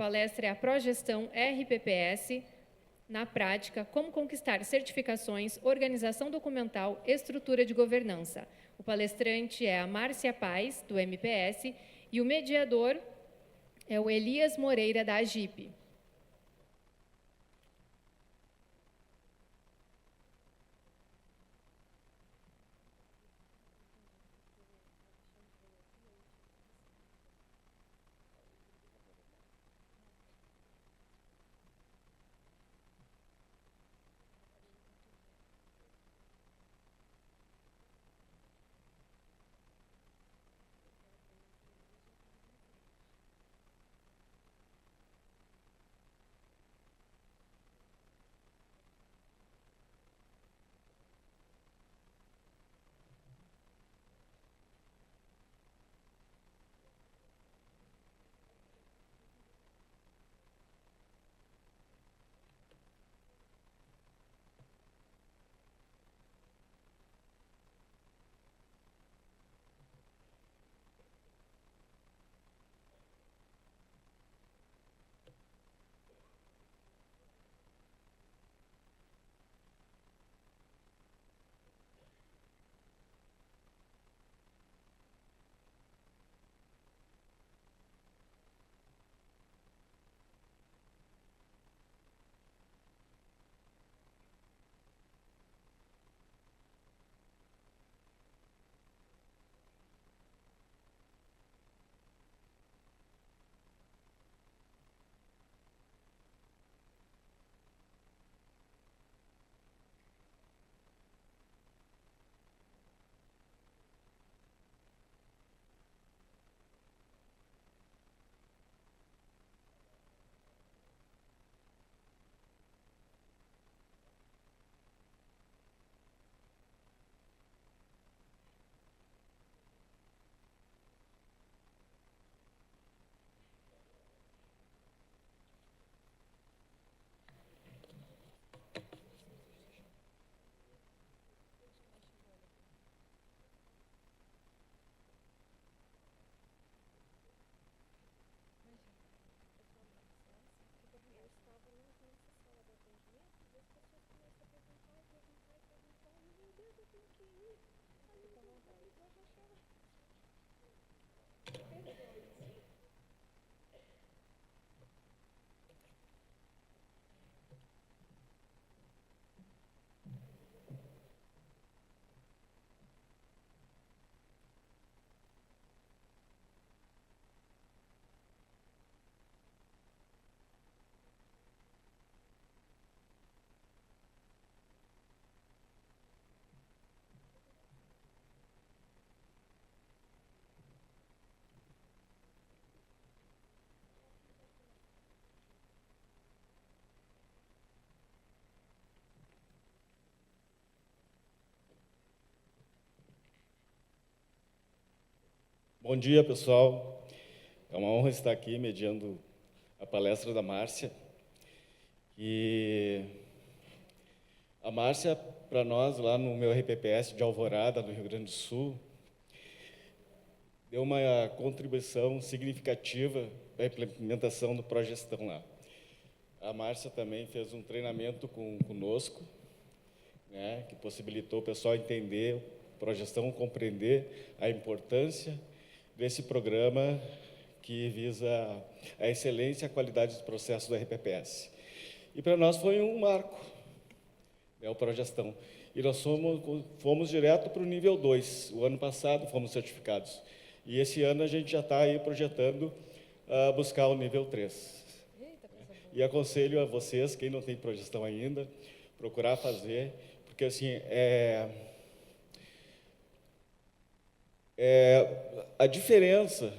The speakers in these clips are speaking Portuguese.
palestra é a Progestão RPPS na prática, como conquistar certificações, organização documental, estrutura de governança. O palestrante é a Márcia Paz, do MPS, e o mediador é o Elias Moreira, da AGIP. Bom dia, pessoal. É uma honra estar aqui mediando a palestra da Márcia. E a Márcia, para nós, lá no meu RPPS de Alvorada, no Rio Grande do Sul, deu uma contribuição significativa para a implementação do Progestão lá. A Márcia também fez um treinamento conosco, né, que possibilitou o pessoal entender Progestão, compreender a importância desse programa que visa a excelência e a qualidade dos processos do RPPS. E para nós foi um marco, né, o Progestão. E nós fomos direto para o nível 2. O ano passado fomos certificados. E esse ano a gente já está aí projetando buscar o nível 3. E aconselho a vocês, quem não tem Progestão ainda, procurar fazer, porque assim, a diferença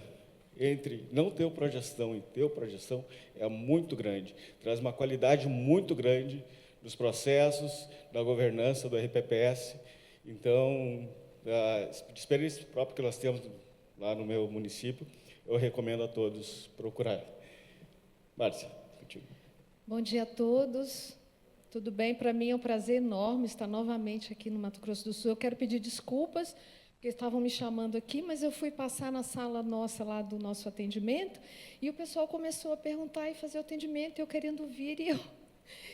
entre não ter o Progestão e ter o Progestão é muito grande. Traz uma qualidade muito grande dos processos, da governança do RPPS. Então, de experiência própria que nós temos lá no meu município, eu recomendo a todos procurarem. Márcia, contigo. Bom dia a todos. Tudo bem? Para mim é um prazer enorme estar novamente aqui no Mato Grosso do Sul. Eu quero pedir desculpas, porque porque estavam me chamando aqui, mas eu fui passar na sala nossa, lá do nosso atendimento, e o pessoal começou a perguntar e fazer o atendimento, eu querendo vir,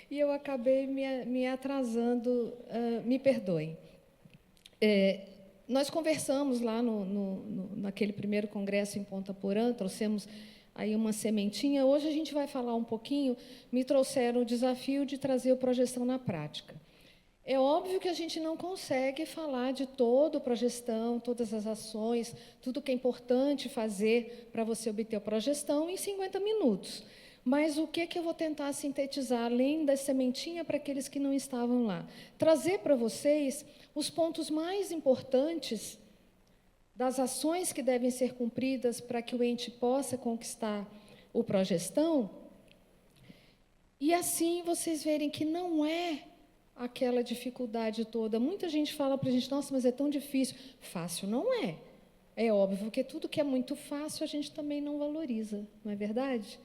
e eu acabei me atrasando, me perdoem. Nós conversamos lá naquele primeiro congresso em Ponta Porã, trouxemos aí uma sementinha. Hoje a gente vai falar um pouquinho, me trouxeram o desafio de trazer o Progestão na prática. É óbvio que a gente não consegue falar de todo o Progestão, todas as ações, tudo que é importante fazer para você obter o Progestão em 50 minutos. Mas o que eu vou tentar sintetizar, além da sementinha para aqueles que não estavam lá? Trazer para vocês os pontos mais importantes das ações que devem ser cumpridas para que o ente possa conquistar o Progestão, e assim vocês verem que não é aquela dificuldade toda. Muita gente fala para a gente, nossa, mas é tão difícil. Fácil não é. É óbvio que tudo que é muito fácil a gente também não valoriza, não é verdade?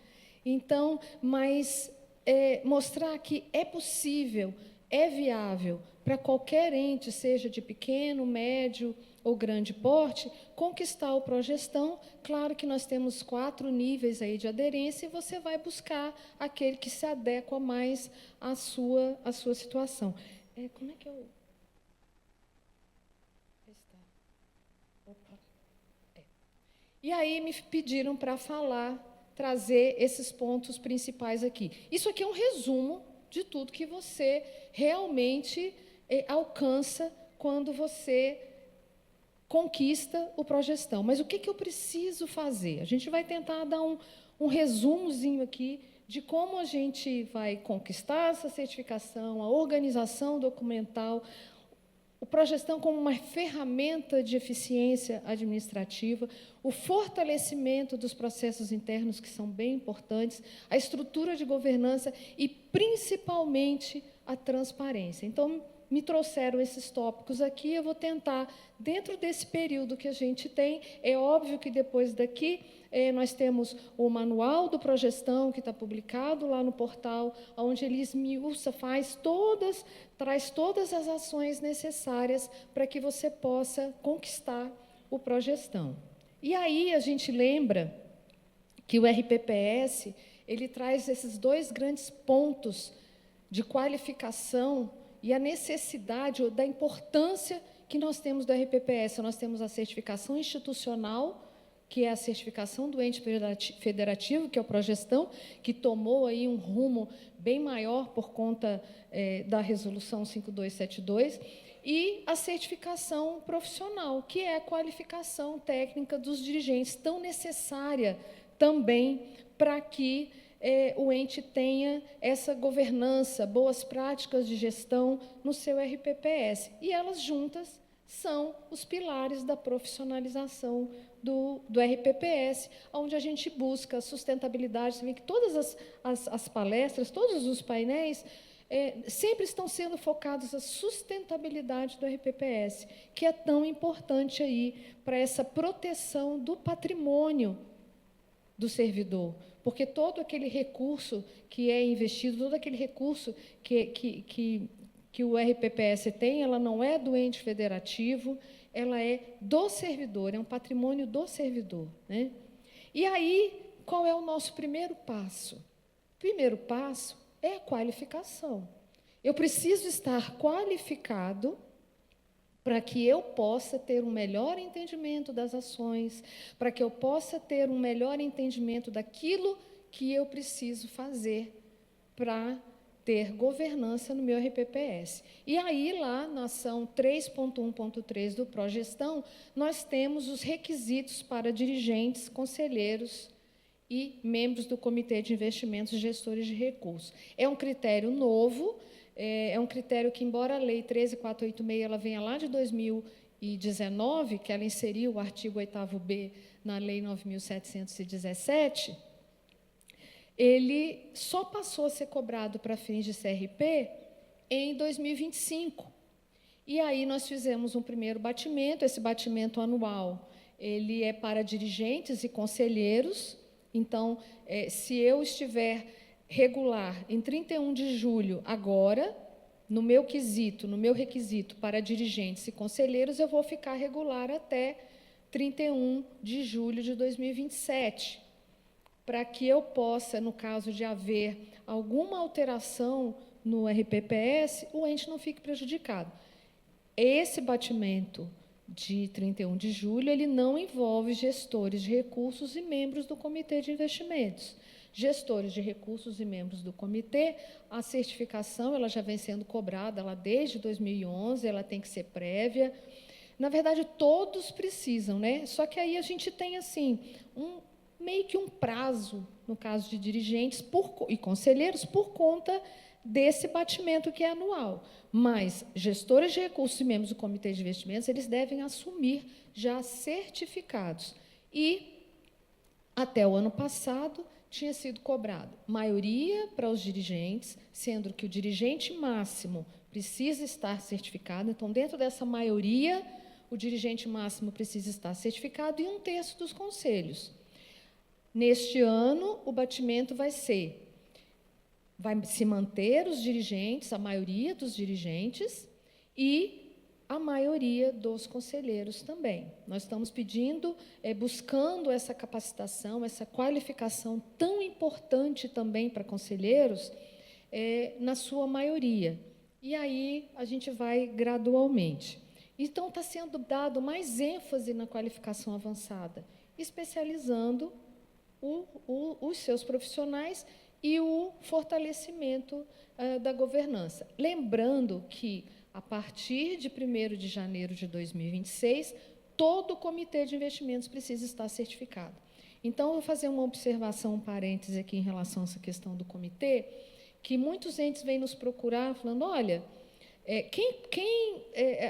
Então, mas mostrar que é possível, é viável para qualquer ente, seja de pequeno, médio ou grande porte, conquistar o Progestão. Claro que nós temos 4 níveis aí de aderência e você vai buscar aquele que se adequa mais à sua situação. Como é que eu... Opa. E aí me pediram para falar, trazer esses pontos principais aqui. Isso aqui é um resumo de tudo que você realmente alcança quando você conquista o Progestão. Mas o que eu preciso fazer? A gente vai tentar dar um resumozinho aqui de como a gente vai conquistar essa certificação, a organização documental, o Progestão como uma ferramenta de eficiência administrativa, o fortalecimento dos processos internos, que são bem importantes, a estrutura de governança e, principalmente, a transparência. Então, me trouxeram esses tópicos aqui, eu vou tentar, dentro desse período que a gente tem, é óbvio que depois daqui nós temos o manual do Progestão, que está publicado lá no portal, onde ele esmiuça, traz todas as ações necessárias para que você possa conquistar o Progestão. E aí a gente lembra que o RPPS, ele traz esses 2 grandes pontos de qualificação e a necessidade da importância que nós temos do RPPS. Nós temos a certificação institucional, que é a certificação do ente federativo, que é o Progestão, que tomou aí um rumo bem maior por conta da Resolução 5272, e a certificação profissional, que é a qualificação técnica dos dirigentes, tão necessária também para que o ente tenha essa governança, boas práticas de gestão no seu RPPS. E elas juntas são os pilares da profissionalização do RPPS, onde a gente busca sustentabilidade. Você vê que todas as palestras, todos os painéis, sempre estão sendo focados na sustentabilidade do RPPS, que é tão importante aí para essa proteção do patrimônio do servidor, porque todo aquele recurso que é investido, todo aquele recurso que o RPPS tem, ela não é do ente federativo, ela é do servidor, é um patrimônio do servidor, né? E aí, qual é o nosso primeiro passo? O primeiro passo é a qualificação. Eu preciso estar qualificado para que eu possa ter um melhor entendimento das ações, para que eu possa ter um melhor entendimento daquilo que eu preciso fazer para ter governança no meu RPPS. E aí, lá na ação 3.1.3 do Progestão, nós temos os requisitos para dirigentes, conselheiros e membros do Comitê de Investimentos e Gestores de Recursos. É um critério novo, é um critério que, embora a Lei 13.486 ela venha lá de 2019, que ela inseriu o artigo 8º-B na Lei 9.717, ele só passou a ser cobrado para fins de CRP em 2025. E aí nós fizemos um primeiro batimento, esse batimento anual, ele é para dirigentes e conselheiros. Então, se eu estiver regular em 31 de julho agora, no meu quesito, no meu requisito para dirigentes e conselheiros, eu vou ficar regular até 31 de julho de 2027, para que eu possa, no caso de haver alguma alteração no RPPS, o ente não fique prejudicado. Esse batimento de 31 de julho, ele não envolve gestores de recursos e membros do Comitê de Investimentos. Gestores de recursos e membros do comitê, a certificação ela já vem sendo cobrada lá desde 2011, ela tem que ser prévia. Na verdade, todos precisam, né? Só que aí a gente tem assim meio que um prazo, no caso de dirigentes e conselheiros, por conta desse batimento que é anual. Mas gestores de recursos e membros do Comitê de Investimentos, eles devem assumir já certificados. E, até o ano passado, tinha sido cobrado maioria para os dirigentes, sendo que o dirigente máximo precisa estar certificado. Então, dentro dessa maioria, o dirigente máximo precisa estar certificado e 1/3 dos conselhos. Neste ano, o batimento vai se manter os dirigentes, a maioria dos dirigentes, e a maioria dos conselheiros também. Nós estamos pedindo, buscando essa capacitação, essa qualificação tão importante também para conselheiros, na sua maioria. E aí a gente vai gradualmente. Então, está sendo dado mais ênfase na qualificação avançada, especializando os seus profissionais e o fortalecimento da governança. Lembrando que, a partir de 1º de janeiro de 2026, todo o Comitê de Investimentos precisa estar certificado. Então, eu vou fazer uma observação, um parêntese aqui em relação a essa questão do comitê, que muitos entes vêm nos procurar falando, olha,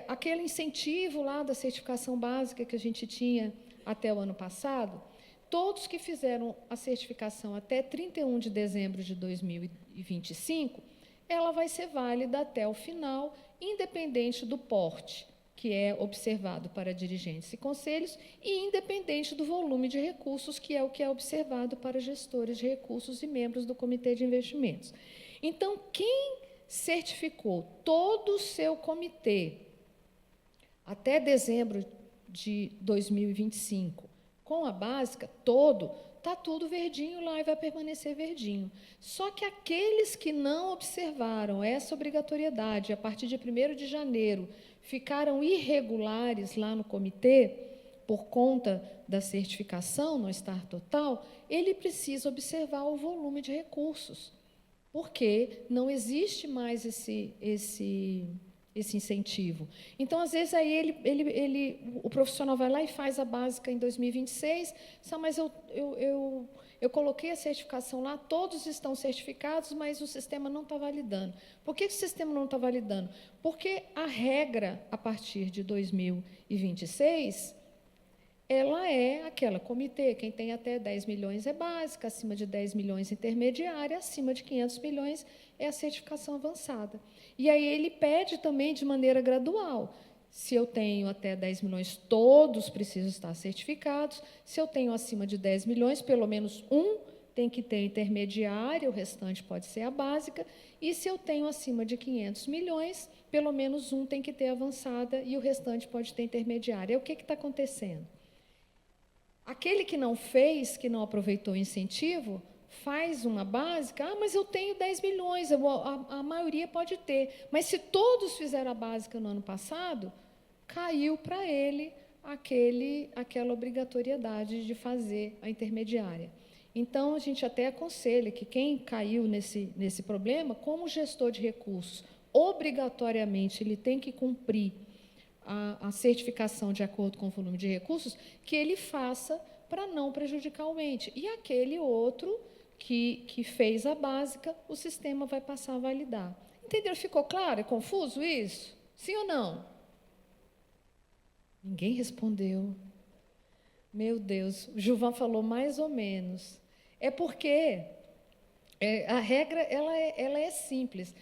aquele incentivo lá da certificação básica que a gente tinha até o ano passado, todos que fizeram a certificação até 31 de dezembro de 2025, ela vai ser válida até o final, independente do porte que é observado para dirigentes e conselhos e independente do volume de recursos, que é o que é observado para gestores de recursos e membros do Comitê de Investimentos. Então, quem certificou todo o seu comitê até dezembro de 2025, com a básica, está tudo verdinho lá e vai permanecer verdinho. Só que aqueles que não observaram essa obrigatoriedade, a partir de 1º de janeiro, ficaram irregulares lá no comitê, por conta da certificação, não estar total, ele precisa observar o volume de recursos, porque não existe mais esse incentivo. Então, às vezes, aí o profissional vai lá e faz a básica em 2026, mas eu coloquei a certificação lá, todos estão certificados, mas o sistema não está validando. Por que o sistema não está validando? Porque a regra, a partir de 2026, ela é aquela comitê, quem tem até 10 milhões é básica, acima de 10 milhões intermediária, acima de 500 milhões é a certificação avançada. E aí ele pede também de maneira gradual. Se eu tenho até 10 milhões, todos precisam estar certificados. Se eu tenho acima de 10 milhões, pelo menos um tem que ter intermediária, o restante pode ser a básica. E se eu tenho acima de 500 milhões, pelo menos um tem que ter avançada e o restante pode ter intermediária. O que está acontecendo? Aquele que não fez, que não aproveitou o incentivo, faz uma básica, mas eu tenho 10 milhões, a maioria pode ter. Mas se todos fizeram a básica no ano passado, caiu para ele aquela obrigatoriedade de fazer a intermediária. Então, a gente até aconselha que quem caiu nesse problema, como gestor de recursos, obrigatoriamente ele tem que cumprir a certificação de acordo com o volume de recursos, que ele faça para não prejudicar o ente. E aquele outro que fez a básica, o sistema vai passar a validar. Entenderam? Ficou claro? É confuso isso? Sim ou não? Ninguém respondeu. Meu Deus, o Gilvan falou mais ou menos. É porque a regra ela é simples.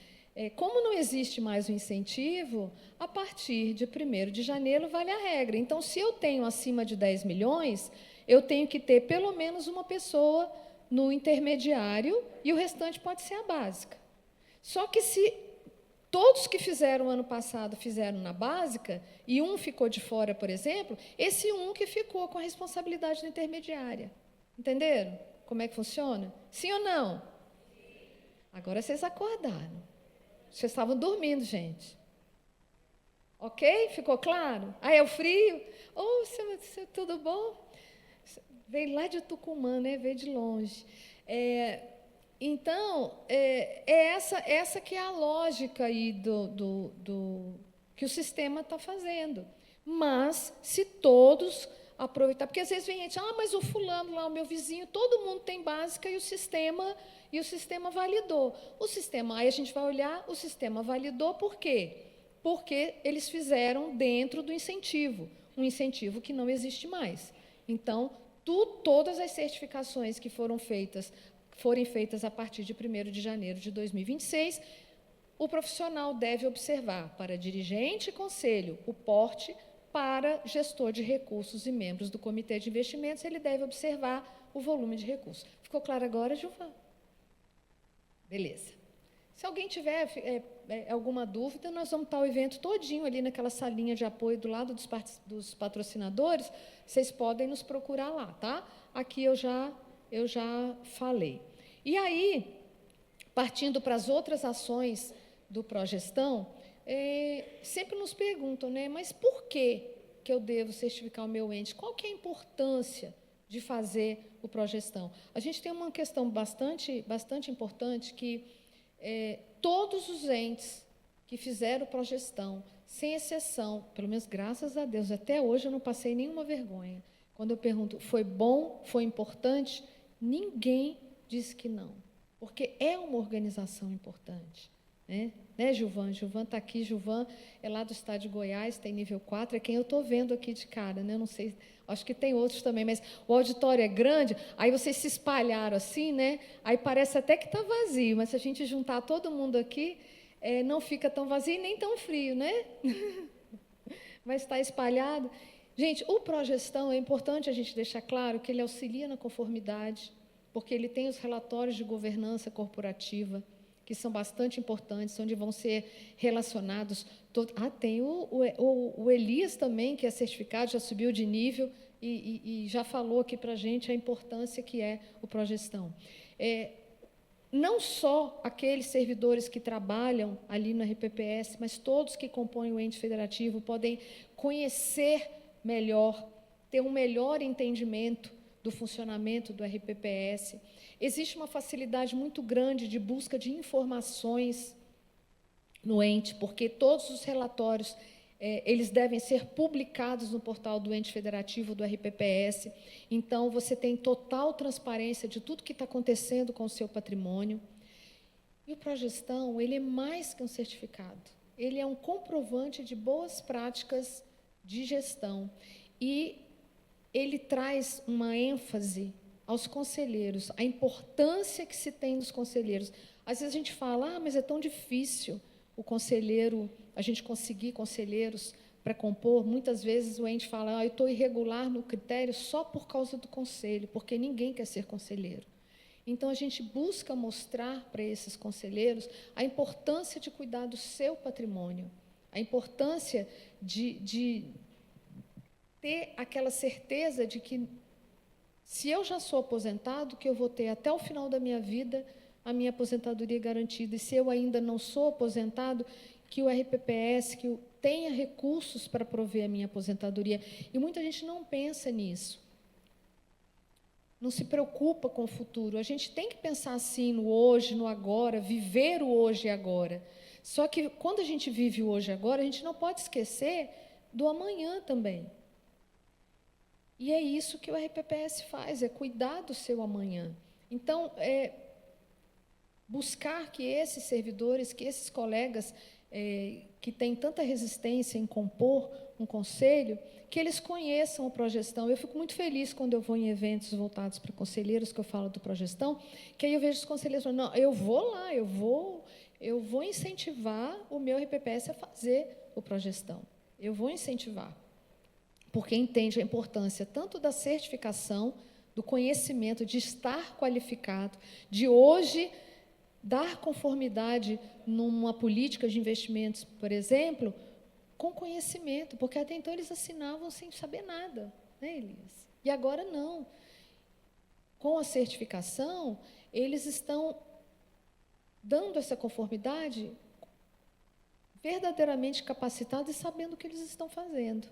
Como não existe mais o incentivo, a partir de 1º de janeiro vale a regra. Então, se eu tenho acima de 10 milhões, eu tenho que ter pelo menos uma pessoa no intermediário e o restante pode ser a básica. Só que se todos que fizeram ano passado fizeram na básica, e um ficou de fora, por exemplo, esse um que ficou com a responsabilidade da intermediária. Entenderam como é que funciona? Sim ou não? Agora vocês acordaram. Vocês estavam dormindo, gente. Ok? Ficou claro? Ah, é o frio? Oh, tudo bom? Veio lá de Tucumã, né? Veio de longe. Então, essa que é a lógica aí que o sistema está fazendo. Mas, se todos aproveitar, porque às vezes vem gente, mas o fulano lá, o meu vizinho, todo mundo tem básica e o sistema validou. Aí a gente vai olhar, o sistema validou por quê? Porque eles fizeram dentro do incentivo, um incentivo que não existe mais. Então, todas as certificações que forem feitas a partir de 1º de janeiro de 2026, o profissional deve observar para dirigente e conselho o porte, para gestor de recursos e membros do comitê de investimentos, ele deve observar o volume de recursos. Ficou claro agora, Gilvan? Beleza. Se alguém tiver alguma dúvida, nós vamos estar o evento todinho ali naquela salinha de apoio do lado dos patrocinadores, vocês podem nos procurar lá, tá? Aqui eu já falei. E aí, partindo para as outras ações do Progestão, sempre nos perguntam, né, mas por que eu devo certificar o meu ente? Qual que é a importância de fazer o Progestão? A gente tem uma questão bastante importante que todos os entes que fizeram o Progestão, sem exceção, pelo menos graças a Deus, até hoje eu não passei nenhuma vergonha. Quando eu pergunto, foi bom, foi importante? Ninguém disse que não, porque é uma organização importante. Né, Gilvan? Gilvan está aqui, Gilvan é lá do estado de Goiás, tem nível 4, é quem eu estou vendo aqui de cara, né? Não sei, acho que tem outros também, mas o auditório é grande, aí vocês se espalharam assim, né? Aí parece até que está vazio, mas se a gente juntar todo mundo aqui, não fica tão vazio e nem tão frio, né? Mas está espalhado. Gente, o Progestão, é importante a gente deixar claro que ele auxilia na conformidade, porque ele tem os relatórios de governança corporativa, que são bastante importantes, onde vão ser relacionados... tem o Elias também, que é certificado, já subiu de nível e já falou aqui para a gente a importância que é o Progestão. Não só aqueles servidores que trabalham ali no RPPS, mas todos que compõem o ente federativo podem conhecer melhor, ter um melhor entendimento do funcionamento do RPPS. Existe uma facilidade muito grande de busca de informações no ente, porque todos os relatórios eles devem ser publicados no portal do ente federativo do RPPS. Então, você tem total transparência de tudo que está acontecendo com o seu patrimônio. E o Progestão, ele é mais que um certificado. Ele é um comprovante de boas práticas de gestão. E ele traz uma ênfase aos conselheiros, a importância que se tem dos conselheiros. Às vezes a gente fala, mas é tão difícil o conselheiro, a gente conseguir conselheiros para compor. Muitas vezes o ente fala, eu estou irregular no critério só por causa do conselho, porque ninguém quer ser conselheiro. Então, a gente busca mostrar para esses conselheiros a importância de cuidar do seu patrimônio, a importância de ter aquela certeza de que, se eu já sou aposentado, que eu vou ter até o final da minha vida a minha aposentadoria garantida. E se eu ainda não sou aposentado, que o RPPS tenha recursos para prover a minha aposentadoria. E muita gente não pensa nisso. Não se preocupa com o futuro. A gente tem que pensar assim no hoje, no agora, viver o hoje e agora. Só que, quando a gente vive o hoje e agora, a gente não pode esquecer do amanhã também. E é isso que o RPPS faz, é cuidar do seu amanhã. Então, buscar que esses servidores, que esses colegas que têm tanta resistência em compor um conselho, que eles conheçam o Progestão. Eu fico muito feliz quando eu vou em eventos voltados para conselheiros, que eu falo do Progestão, que aí eu vejo os conselheiros falando, não, eu vou lá, eu vou incentivar o meu RPPS a fazer o Progestão. Eu vou incentivar. Porque entende a importância tanto da certificação, do conhecimento, de estar qualificado, de hoje dar conformidade numa política de investimentos, por exemplo, com conhecimento, porque até então eles assinavam sem saber nada, né, Elias? E agora não. Com a certificação, eles estão dando essa conformidade verdadeiramente capacitados e sabendo o que eles estão fazendo,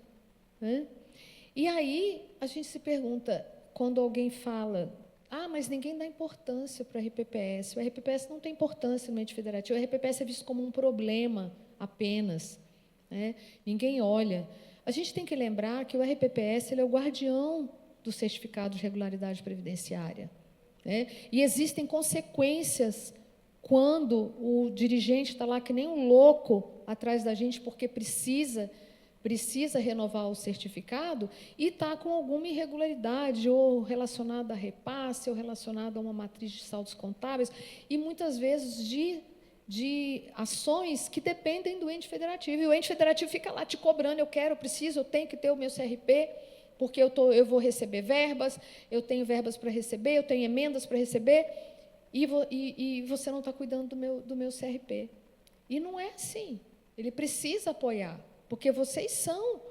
né? E aí a gente se pergunta, quando alguém fala, mas ninguém dá importância para o RPPS. O RPPS não tem importância no ente federativo. O RPPS é visto como um problema apenas, né? Ninguém olha. A gente tem que lembrar que o RPPS ele é o guardião do certificado de regularidade previdenciária, né? E existem consequências quando o dirigente está lá que nem um louco atrás da gente porque precisa renovar o certificado e está com alguma irregularidade, ou relacionada a repasse, ou relacionada a uma matriz de saldos contábeis, e muitas vezes de ações que dependem do ente federativo. E o ente federativo fica lá te cobrando, eu preciso, eu tenho que ter o meu CRP, porque eu vou receber verbas, eu tenho verbas para receber, eu tenho emendas para receber, e você não está cuidando do meu CRP. E não é assim. Ele precisa apoiar, porque vocês são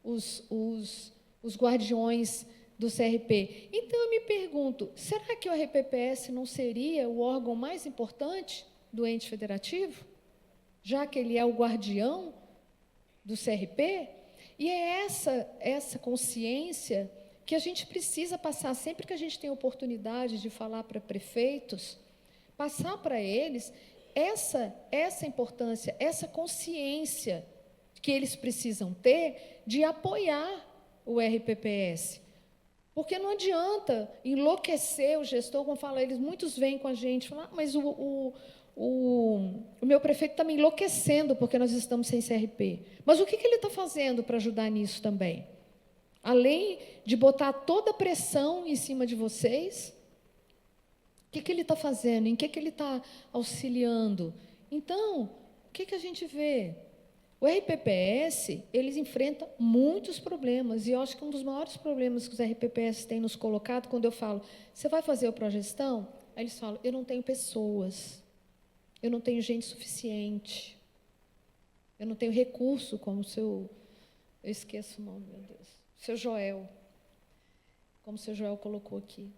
os guardiões do CRP. Então, eu me pergunto, será que o RPPS não seria o órgão mais importante do ente federativo, já que ele é o guardião do CRP? E é essa consciência que a gente precisa passar, sempre que a gente tem oportunidade de falar para prefeitos, passar para eles essa importância, essa consciência que eles precisam ter de apoiar o RPPS. Porque não adianta enlouquecer o gestor, como fala eles, muitos vêm com a gente, falam, mas o meu prefeito está me enlouquecendo porque nós estamos sem CRP. Mas o que ele está fazendo para ajudar nisso também? Além de botar toda a pressão em cima de vocês, o que ele está fazendo? Em que ele está auxiliando? Então, o que a gente vê? O RPPS, eles enfrentam muitos problemas, e eu acho que um dos maiores problemas que os RPPS têm nos colocado, quando eu falo, você vai fazer o progestão? Aí eles falam, eu não tenho pessoas, eu não tenho gente suficiente, eu não tenho recurso, como o seu... Eu esqueço o nome, meu Deus. Seu Joel, como o seu Joel colocou aqui.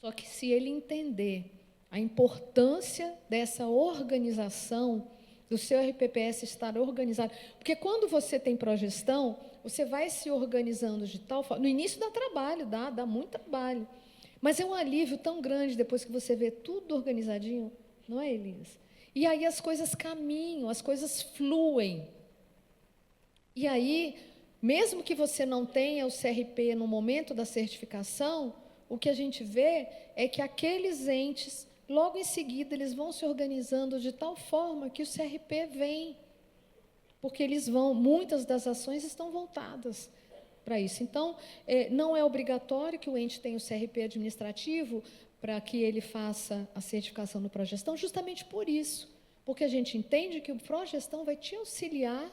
Só que se ele entender a importância dessa organização, do seu RPPS estar organizado, porque quando você tem progestão, você vai se organizando de tal forma, no início dá trabalho, dá muito trabalho, mas é um alívio tão grande depois que você vê tudo organizadinho, não é, Elias? E aí as coisas caminham, as coisas fluem. E aí, mesmo que você não tenha o CRP no momento da certificação, o que a gente vê é que aqueles entes, logo em seguida, eles vão se organizando de tal forma que o CRP vem, porque muitas das ações estão voltadas para isso. Então, não é obrigatório que o ente tenha o CRP administrativo para que ele faça a certificação no Progestão, justamente por isso, porque a gente entende que o Progestão vai te auxiliar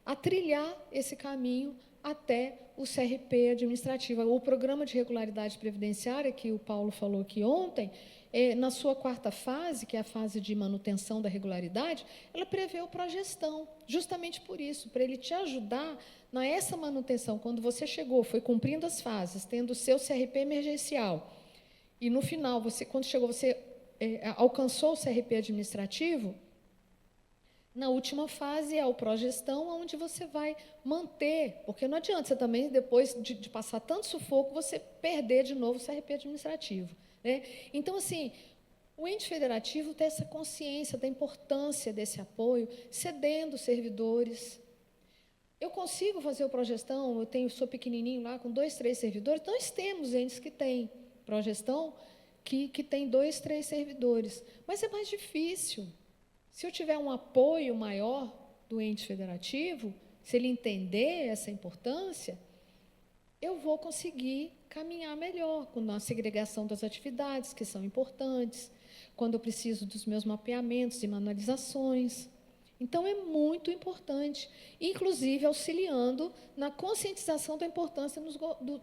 a trilhar esse caminho até o CRP administrativo. O Programa de Regularidade Previdenciária, que o Paulo falou aqui ontem, na sua quarta fase, que é a fase de manutenção da regularidade, ela prevê o progestão, justamente por isso, para ele te ajudar nessa manutenção. Quando você chegou, foi cumprindo as fases, tendo o seu CRP emergencial, e no final, quando chegou, você alcançou o CRP administrativo, na última fase é o progestão, onde você vai manter, porque não adianta você também, depois de passar tanto sufoco, você perder de novo o CRP administrativo, né? Então, assim, o ente federativo tem essa consciência da importância desse apoio, cedendo servidores. Eu consigo fazer o progestão, sou pequenininho lá, com 2, 3 servidores, nós temos entes que têm progestão, que tem 2, 3 servidores, mas é mais difícil. Se eu tiver um apoio maior do ente federativo, se ele entender essa importância, eu vou conseguir caminhar melhor com a segregação das atividades, que são importantes, quando eu preciso dos meus mapeamentos e manualizações. Então, é muito importante, inclusive auxiliando na conscientização da importância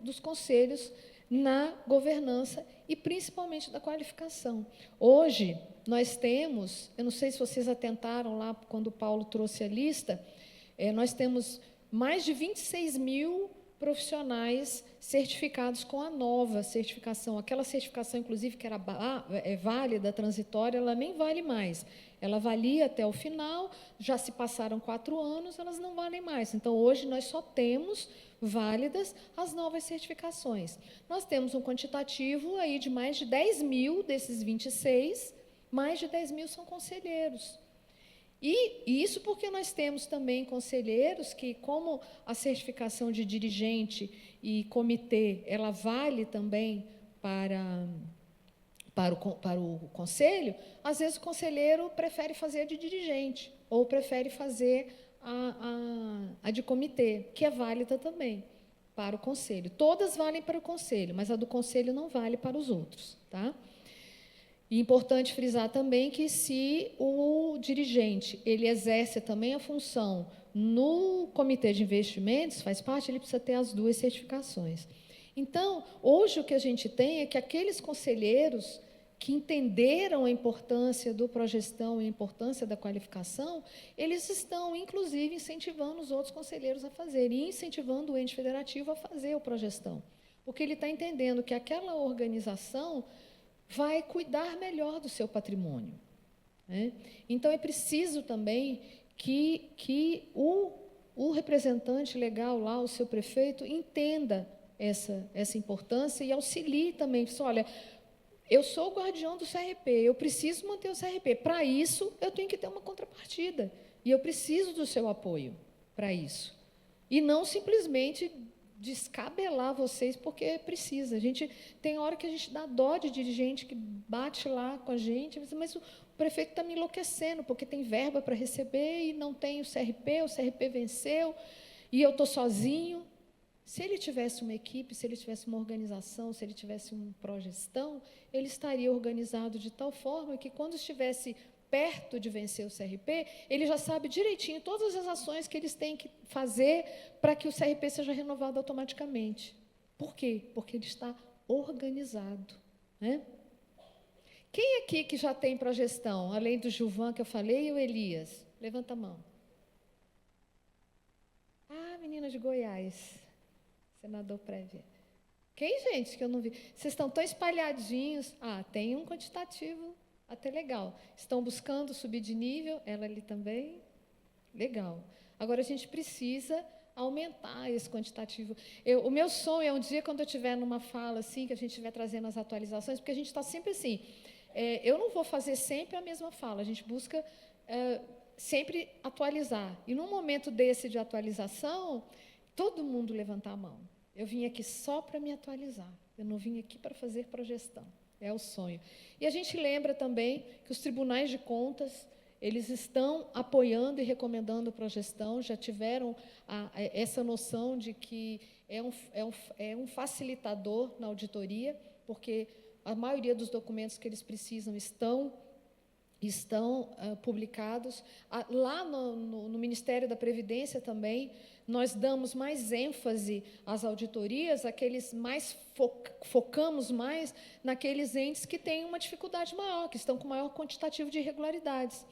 dos conselhos na governança e principalmente da qualificação. Hoje, nós temos, eu não sei se vocês atentaram lá quando o Paulo trouxe a lista, nós temos mais de 26 mil profissionais certificados com a nova certificação. Aquela certificação, inclusive, que era válida, transitória, ela nem vale mais. Ela valia até o final, já se passaram 4 anos, elas não valem mais. Então, hoje, nós só temos válidas as novas certificações. Nós temos um quantitativo aí de mais de 10 mil desses 26, mais de 10 mil são conselheiros. E isso porque nós temos também conselheiros que, como a certificação de dirigente e comitê, ela vale também para o conselho, às vezes o conselheiro prefere fazer a de dirigente ou prefere fazer a de comitê, que é válida também para o conselho. Todas valem para o conselho, mas a do conselho não vale para os outros, tá? E importante frisar também que, se o dirigente ele exerce também a função no comitê de investimentos, faz parte, ele precisa ter as 2 certificações. Então, hoje o que a gente tem é que aqueles conselheiros que entenderam a importância do progestão e a importância da qualificação, eles estão, inclusive, incentivando os outros conselheiros a fazer, e incentivando o ente federativo a fazer o progestão, porque ele está entendendo que aquela organização vai cuidar melhor do seu patrimônio, né? Então, é preciso também que o representante legal lá, o seu prefeito, entenda essa importância e auxilie também. Olha, eu sou o guardião do CRP, eu preciso manter o CRP. Para isso, eu tenho que ter uma contrapartida, e eu preciso do seu apoio para isso. E não simplesmente descabelar vocês porque precisa. A gente tem hora que a gente dá dó de dirigente que bate lá com a gente, mas o prefeito está me enlouquecendo porque tem verba para receber e não tem o CRP venceu e eu estou sozinho. Se ele tivesse uma equipe, se ele tivesse uma organização, se ele tivesse uma progestão, ele estaria organizado de tal forma que, quando estivesse perto de vencer o CRP, ele já sabe direitinho todas as ações que eles têm que fazer para que o CRP seja renovado automaticamente. Por quê? Porque ele está organizado, né? Quem aqui que já tem progestão, além do Gilvan que eu falei e o Elias? Levanta a mão. Ah, menina de Goiás, senador prévio. Quem, gente, que eu não vi? Vocês estão tão espalhadinhos. Ah, tem um quantitativo até legal. Estão buscando subir de nível, ela ali também. Legal. Agora, a gente precisa aumentar esse quantitativo. O meu sonho é um dia, quando eu estiver numa fala assim, que a gente estiver trazendo as atualizações, porque a gente está sempre assim, eu não vou fazer sempre a mesma fala, a gente busca sempre atualizar. E, num momento desse de atualização, todo mundo levantar a mão. Eu vim aqui só para me atualizar, eu não vim aqui para fazer progestão. É o sonho. E a gente lembra também que os tribunais de contas, eles estão apoiando e recomendando a progestão, já tiveram essa noção de que é um facilitador na auditoria, porque a maioria dos documentos que eles precisam estão publicados. Lá no Ministério da Previdência também, nós damos mais ênfase às auditorias, focamos mais naqueles entes que têm uma dificuldade maior, que estão com maior quantitativo de irregularidades.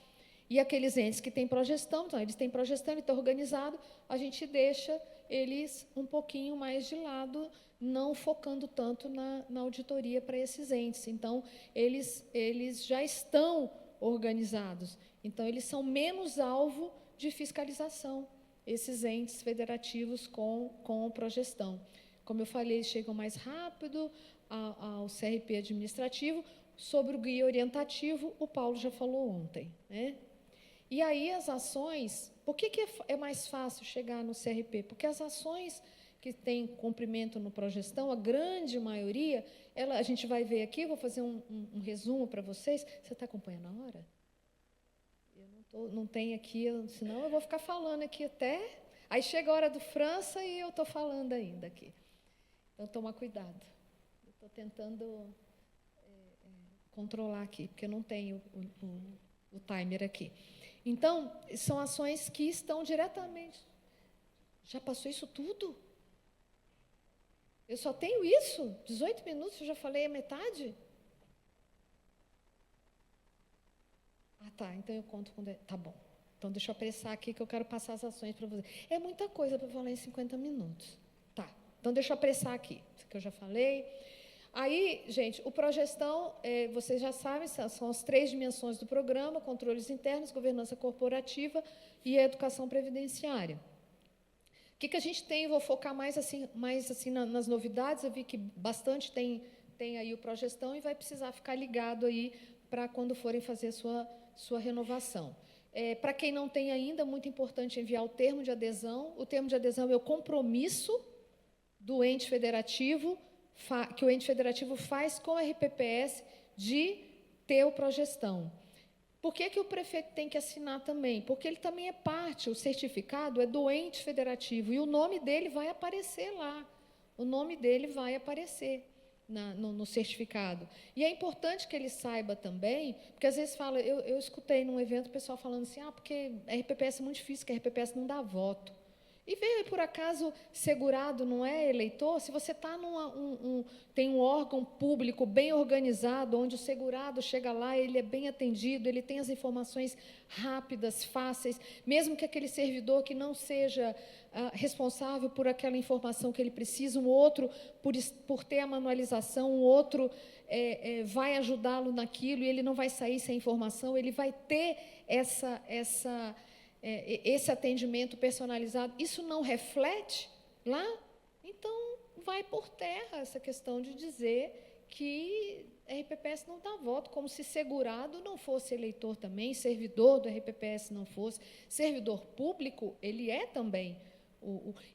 E aqueles entes que têm progestão, então, eles têm progestão, ele está organizado, a gente deixa eles um pouquinho mais de lado, não focando tanto na auditoria para esses entes. Então, eles já estão organizados. Então, eles são menos alvo de fiscalização, esses entes federativos com progestão. Como eu falei, eles chegam mais rápido ao CRP administrativo. Sobre o guia orientativo, o Paulo já falou ontem, né? E aí, as ações... Por que é mais fácil chegar no CRP? Porque as ações que têm cumprimento no progestão, a grande maioria, a gente vai ver aqui, vou fazer um resumo para vocês. Você está acompanhando a hora? Eu não tenho aqui, senão eu vou ficar falando aqui até... Aí chega a hora do França e eu estou falando ainda aqui. Então, toma cuidado. Eu estou tentando controlar aqui, porque eu não tenho o timer aqui. Então, são ações que estão diretamente... Já passou isso tudo? Eu só tenho isso? 18 minutos, eu já falei a metade? Ah, tá, então eu conto com... Tá bom. Então, deixa eu apressar aqui que eu quero passar as ações para você. É muita coisa para falar em 50 minutos. Tá, então deixa eu apressar aqui. Isso que eu já falei. Aí, gente, o Progestão, vocês já sabem, são as 3 dimensões do programa: controles internos, governança corporativa e educação previdenciária. O que a gente tem? Eu vou focar mais assim nas novidades. Eu vi que bastante tem aí o Progestão e vai precisar ficar ligado aí para quando forem fazer sua renovação. Para quem não tem ainda, muito importante enviar o termo de adesão. O termo de adesão é o compromisso do ente federativo, que o ente federativo faz com a RPPS de ter o Progestão. Por que o prefeito tem que assinar também? Porque ele também é parte, o certificado é do ente federativo, e o nome dele vai aparecer lá. O nome dele vai aparecer no certificado. E é importante que ele saiba também, porque às vezes fala, eu escutei num evento o pessoal falando assim, porque a RPPS é muito difícil, que a RPPS não dá voto. E veio, por acaso, segurado não é eleitor? Se você está tem um órgão público bem organizado, onde o segurado chega lá, ele é bem atendido, ele tem as informações rápidas, fáceis, mesmo que aquele servidor que não seja responsável por aquela informação que ele precisa, um outro, por ter a manualização, um outro vai ajudá-lo naquilo, e ele não vai sair sem informação, ele vai ter esse atendimento personalizado. Isso não reflete lá? Então, vai por terra essa questão de dizer que a RPPS não dá voto, como se segurado não fosse eleitor também, servidor do RPPS não fosse, servidor público, ele é também.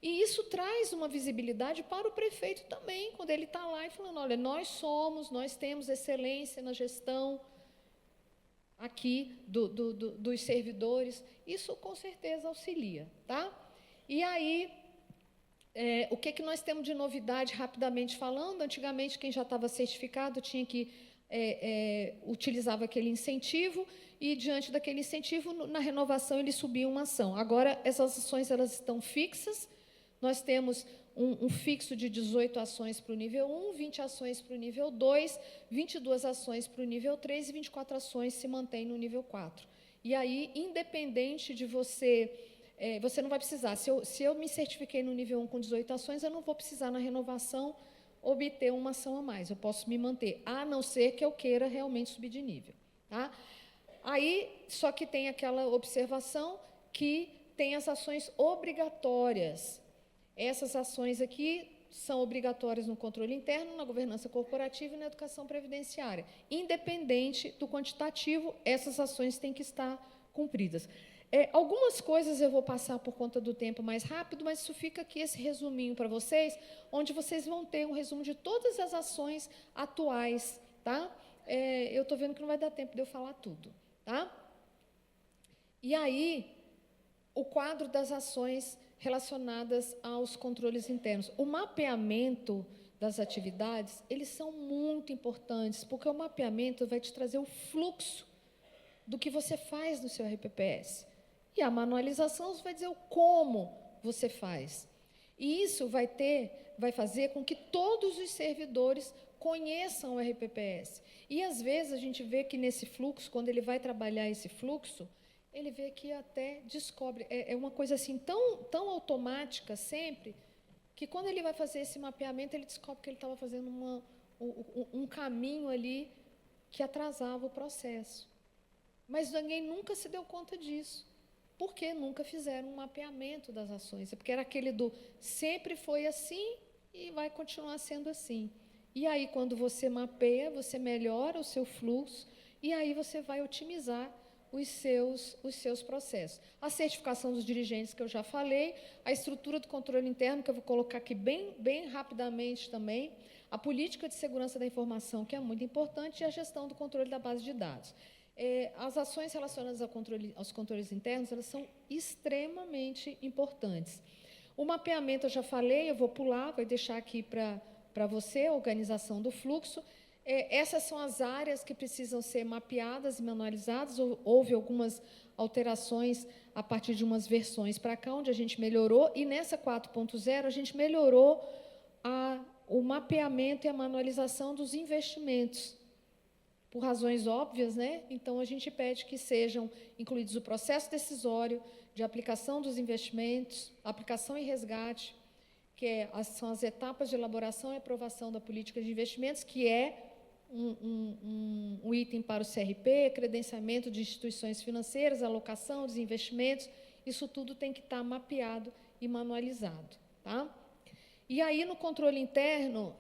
E isso traz uma visibilidade para o prefeito também, quando ele está lá e falando, olha, nós temos excelência na gestão aqui dos servidores, isso com certeza auxilia, tá? E aí, o que nós temos de novidade, rapidamente falando? Antigamente, quem já estava certificado tinha que utilizava aquele incentivo, e diante daquele incentivo, na renovação, ele subia uma ação. Agora, essas ações elas estão fixas, nós temos um fixo de 18 ações para o nível 1, 20 ações para o nível 2, 22 ações para o nível 3 e 24 ações se mantém no nível 4. E aí, independente de você não vai precisar, se eu me certifiquei no nível 1 com 18 ações, eu não vou precisar, na renovação, obter uma ação a mais, eu posso me manter, a não ser que eu queira realmente subir de nível. Tá? Aí, só que tem aquela observação que tem as ações obrigatórias. Essas ações aqui são obrigatórias no controle interno, na governança corporativa e na educação previdenciária. Independente do quantitativo, essas ações têm que estar cumpridas. Algumas coisas eu vou passar por conta do tempo mais rápido, mas isso fica aqui, esse resuminho para vocês, onde vocês vão ter um resumo de todas as ações atuais. Tá? Eu estou vendo que não vai dar tempo de eu falar tudo. Tá? E aí, o quadro das ações relacionadas aos controles internos. O mapeamento das atividades, eles são muito importantes, porque o mapeamento vai te trazer o fluxo do que você faz no seu RPPS. E a manualização vai dizer o como você faz. E isso vai fazer com que todos os servidores conheçam o RPPS. E, às vezes, a gente vê que nesse fluxo, quando ele vai trabalhar esse fluxo, ele vê que até descobre, é uma coisa assim tão automática sempre, que quando ele vai fazer esse mapeamento, ele descobre que ele estava fazendo um caminho ali que atrasava o processo. Mas ninguém nunca se deu conta disso, porque nunca fizeram um mapeamento das ações. É porque era aquele do sempre foi assim e vai continuar sendo assim. E aí, quando você mapeia, você melhora o seu fluxo, e aí você vai otimizar os seus processos. A certificação dos dirigentes, que eu já falei, a estrutura do controle interno, que eu vou colocar aqui bem rapidamente também, a política de segurança da informação, que é muito importante, e a gestão do controle da base de dados. As ações relacionadas aos controles internos, elas são extremamente importantes. O mapeamento, eu já falei, eu vou pular, vou deixar aqui para você, a organização do fluxo. Essas são as áreas que precisam ser mapeadas e manualizadas. Houve algumas alterações a partir de umas versões para cá, onde a gente melhorou, e nessa 4.0 a gente melhorou o mapeamento e a manualização dos investimentos, por razões óbvias, né? Então, a gente pede que sejam incluídos o processo decisório de aplicação dos investimentos, aplicação e resgate, que são as etapas de elaboração e aprovação da política de investimentos, que é um item para o CRP, credenciamento de instituições financeiras, alocação dos investimentos, isso tudo tem que estar mapeado e manualizado. Tá? E aí, no controle interno,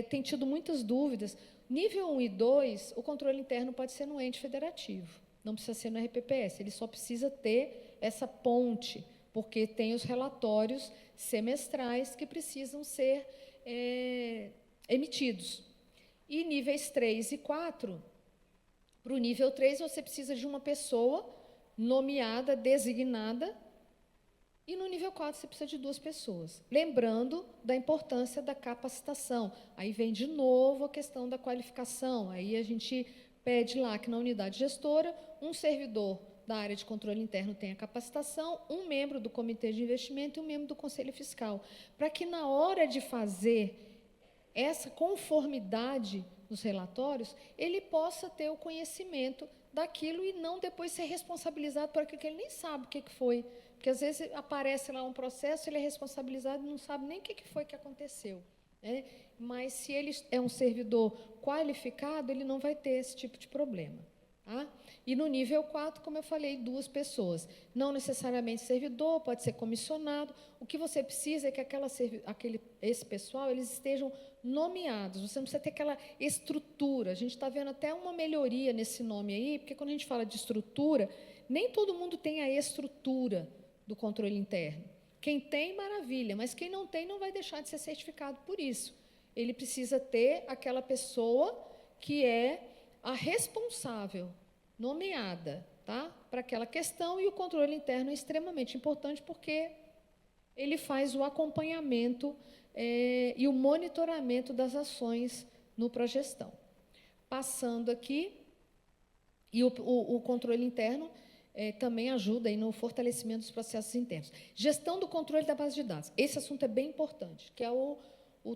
tem tido muitas dúvidas. Nível 1 e 2, o controle interno pode ser no ente federativo, não precisa ser no RPPS, ele só precisa ter essa ponte, porque tem os relatórios semestrais que precisam ser emitidos. E níveis 3 e 4, para o nível 3, você precisa de uma pessoa nomeada, designada, e no nível 4 você precisa de 2 pessoas. Lembrando da importância da capacitação. Aí vem de novo a questão da qualificação. Aí a gente pede lá que na unidade gestora, um servidor da área de controle interno tenha capacitação, um membro do comitê de investimento e um membro do conselho fiscal, para que na hora de fazer essa conformidade nos relatórios, ele possa ter o conhecimento daquilo e não depois ser responsabilizado por aquilo que ele nem sabe o que foi. Porque, às vezes, aparece lá um processo, ele é responsabilizado e não sabe nem o que foi que aconteceu. Né? Mas, se ele é um servidor qualificado, ele não vai ter esse tipo de problema. Tá? E no nível 4, como eu falei, 2 pessoas. Não necessariamente servidor, pode ser comissionado. O que você precisa é que esse pessoal eles estejam nomeados. Você não precisa ter aquela estrutura. A gente está vendo até uma melhoria nesse nome aí, porque quando a gente fala de estrutura, nem todo mundo tem a estrutura do controle interno. Quem tem, maravilha, mas quem não tem não vai deixar de ser certificado por isso. Ele precisa ter aquela pessoa que é a responsável, nomeada, tá, para aquela questão, e o controle interno é extremamente importante porque ele faz o acompanhamento e o monitoramento das ações no Progestão. Passando aqui, e o controle interno também ajuda aí no fortalecimento dos processos internos. Gestão do controle da base de dados. Esse assunto é bem importante, que é o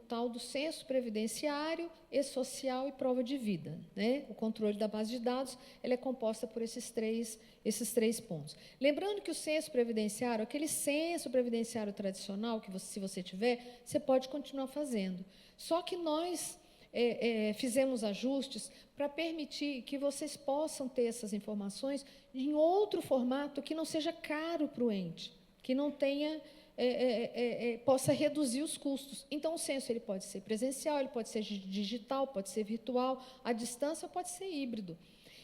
tal do censo previdenciário, e-social e prova de vida. Né? O controle da base de dados ela é composta por esses três pontos. Lembrando que o censo previdenciário, aquele censo previdenciário tradicional, que se você tiver, você pode continuar fazendo. Só que nós fizemos ajustes para permitir que vocês possam ter essas informações em outro formato que não seja caro para o ente, que não tenha... possa reduzir os custos. Então, o censo ele pode ser presencial, ele pode ser digital, pode ser virtual, à distância, pode ser híbrido.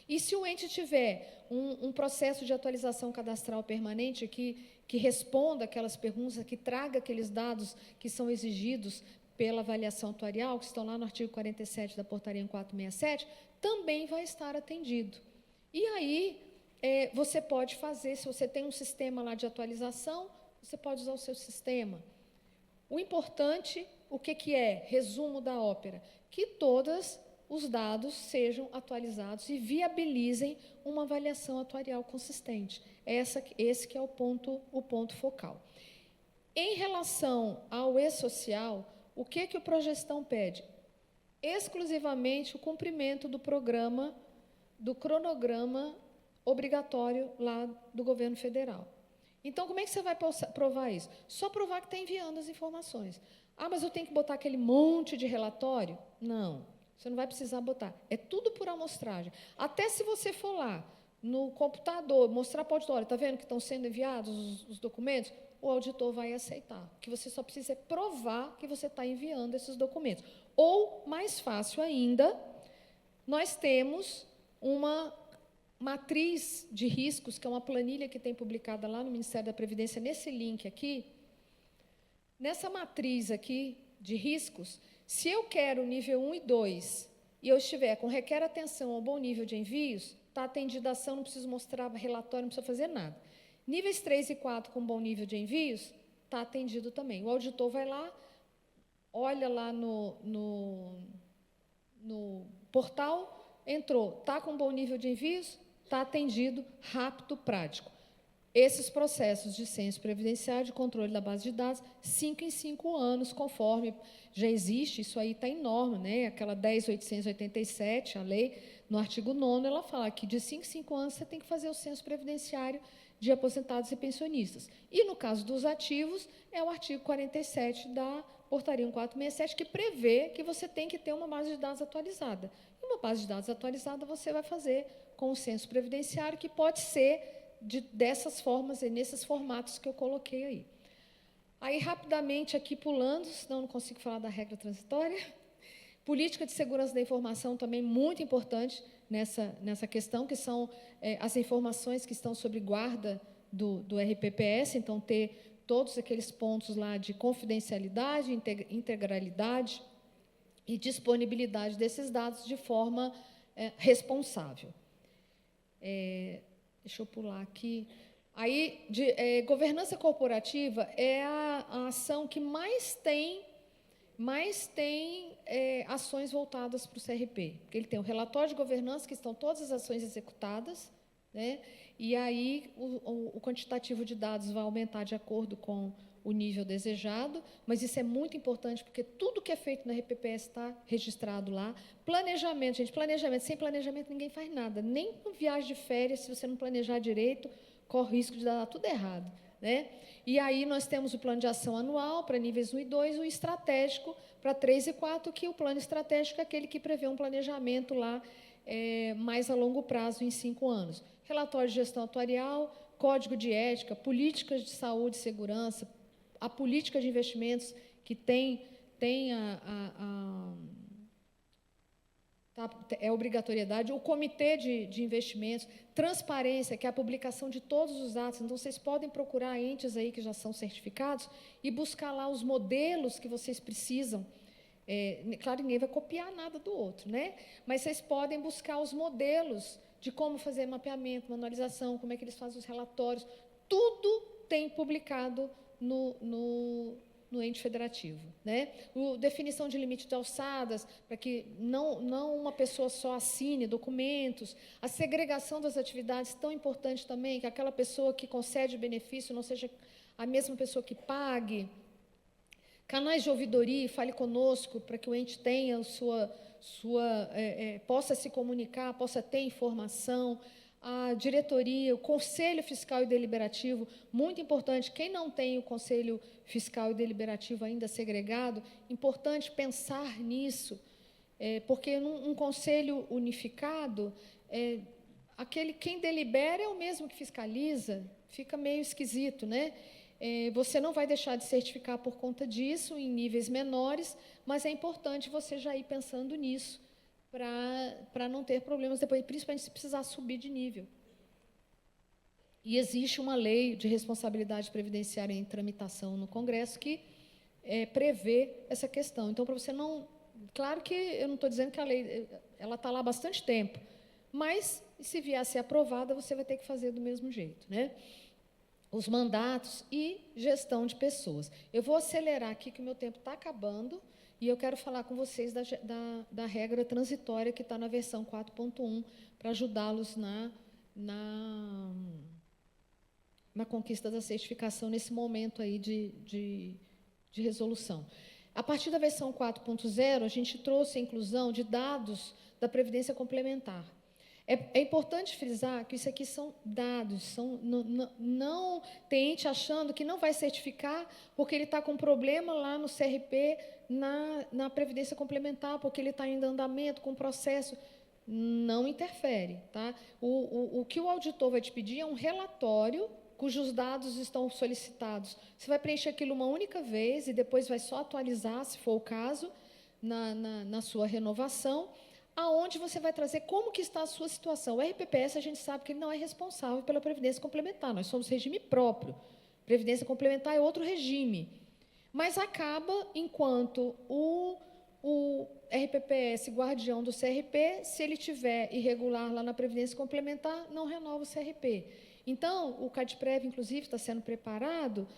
E se o ente tiver um processo de atualização cadastral permanente que responda aquelas perguntas, que traga aqueles dados que são exigidos pela avaliação atuarial, que estão lá no artigo 47 da portaria 1467, também vai estar atendido. E aí, você pode fazer, se você tem um sistema lá de atualização, você pode usar o seu sistema. O importante, o que é? Resumo da ópera. Que todos os dados sejam atualizados e viabilizem uma avaliação atuarial consistente. Esse que é o ponto focal. Em relação ao e-social, o que o Progestão pede? Exclusivamente o cumprimento do programa, do cronograma obrigatório lá do governo federal. Então, como é que você vai provar isso? Só provar que está enviando as informações. Ah, mas eu tenho que botar aquele monte de relatório? Não, você não vai precisar botar. É tudo por amostragem. Até se você for lá no computador, mostrar para o auditório, está vendo que estão sendo enviados os documentos? O auditor vai aceitar. O que você só precisa é provar que você está enviando esses documentos. Ou, mais fácil ainda, nós temos uma matriz de riscos, que é uma planilha que tem publicada lá no Ministério da Previdência, nesse link aqui. Nessa matriz aqui de riscos, se eu quero nível 1 e 2, e eu estiver com requer atenção ao bom nível de envios, está atendida a ação, não preciso mostrar relatório, não precisa fazer nada. Níveis 3 e 4 com bom nível de envios, está atendido também. O auditor vai lá, olha lá no portal, entrou, está com bom nível de envios, está atendido, rápido, prático. esses processos de censo previdenciário, de controle da base de dados, 5 em 5 anos, conforme já existe, isso aí está em norma, né? Aquela 10.887, a lei, no artigo 9º, ela fala que de 5 em 5 anos você tem que fazer o censo previdenciário de aposentados e pensionistas. E, no caso dos ativos, é o artigo 47 da Portaria 1467, que prevê que você tem que ter uma base de dados atualizada. E uma base de dados atualizada você vai fazer com o censo previdenciário, que pode ser dessas formas e nesses formatos que eu coloquei aí. Aí, rapidamente, aqui pulando, senão não consigo falar da regra transitória. Política de segurança da informação também muito importante nessa questão, que são as informações que estão sob guarda do RPPS, então, ter todos aqueles pontos lá de confidencialidade, integralidade e disponibilidade desses dados de forma responsável. Deixa eu pular aqui. Aí, governança corporativa é a ação que mais tem ações voltadas para o CRP. Porque ele tem o relatório de governança, que estão todas as ações executadas, né? E aí o quantitativo de dados vai aumentar de acordo com o nível desejado, mas isso é muito importante, porque tudo que é feito na RPPS está registrado lá. Planejamento, gente, sem planejamento ninguém faz nada, nem com viagem de férias, se você não planejar direito, corre o risco de dar tudo errado, né? E aí nós temos o plano de ação anual para níveis 1 e 2, o estratégico para 3 e 4, que o plano estratégico é aquele que prevê um planejamento lá mais a longo prazo, em 5 anos. Relatório de gestão atuarial, código de ética, políticas de saúde e segurança, a política de investimentos, que tem obrigatoriedade, o comitê de investimentos, transparência, que é a publicação de todos os atos. Então, vocês podem procurar entes aí que já são certificados e buscar lá os modelos que vocês precisam. Claro, ninguém vai copiar nada do outro, né? Mas vocês podem buscar os modelos de como fazer mapeamento, manualização, como é que eles fazem os relatórios. Tudo tem publicado no ente federativo, né? Definição de limite de alçadas, para que não uma pessoa só assine documentos. A segregação das atividades, tão importante também, que aquela pessoa que concede o benefício não seja a mesma pessoa que pague. Canais de ouvidoria, fale conosco, para que o ente tenha possa se comunicar, possa ter informação. A diretoria, o Conselho Fiscal e Deliberativo, muito importante. Quem não tem o Conselho Fiscal e Deliberativo ainda segregado, importante pensar nisso, porque num conselho unificado, quem delibera é o mesmo que fiscaliza, fica meio esquisito, né? Você não vai deixar de certificar por conta disso, em níveis menores, mas é importante você já ir pensando nisso, para não ter problemas depois, principalmente se precisar subir de nível. E existe uma lei de responsabilidade previdenciária em tramitação no Congresso que prevê essa questão. Então, para você não... Claro que eu não estou dizendo que a lei ela está lá há bastante tempo, mas, se vier a ser aprovada, você vai ter que fazer do mesmo jeito, né? Os mandatos e gestão de pessoas. Eu vou acelerar aqui, que o meu tempo está acabando, e eu quero falar com vocês da regra transitória que está na versão 4.1, para ajudá-los na conquista da certificação nesse momento aí de resolução. A partir da versão 4.0, a gente trouxe a inclusão de dados da Previdência Complementar. É importante frisar que isso aqui são dados, não tem ente achando que não vai certificar porque ele está com problema lá no CRP, na Previdência Complementar, porque ele está em andamento com o processo. Não interfere, tá? O que o auditor vai te pedir é um relatório cujos dados estão solicitados. Você vai preencher aquilo uma única vez e depois vai só atualizar, se for o caso, na sua renovação, aonde você vai trazer como que está a sua situação. O RPPS, a gente sabe que ele não é responsável pela Previdência Complementar, nós somos regime próprio. Previdência Complementar é outro regime. Mas acaba, enquanto o RPPS, guardião do CRP, se ele tiver irregular lá na Previdência Complementar, não renova o CRP. Então, o CADPREV, inclusive, está sendo preparado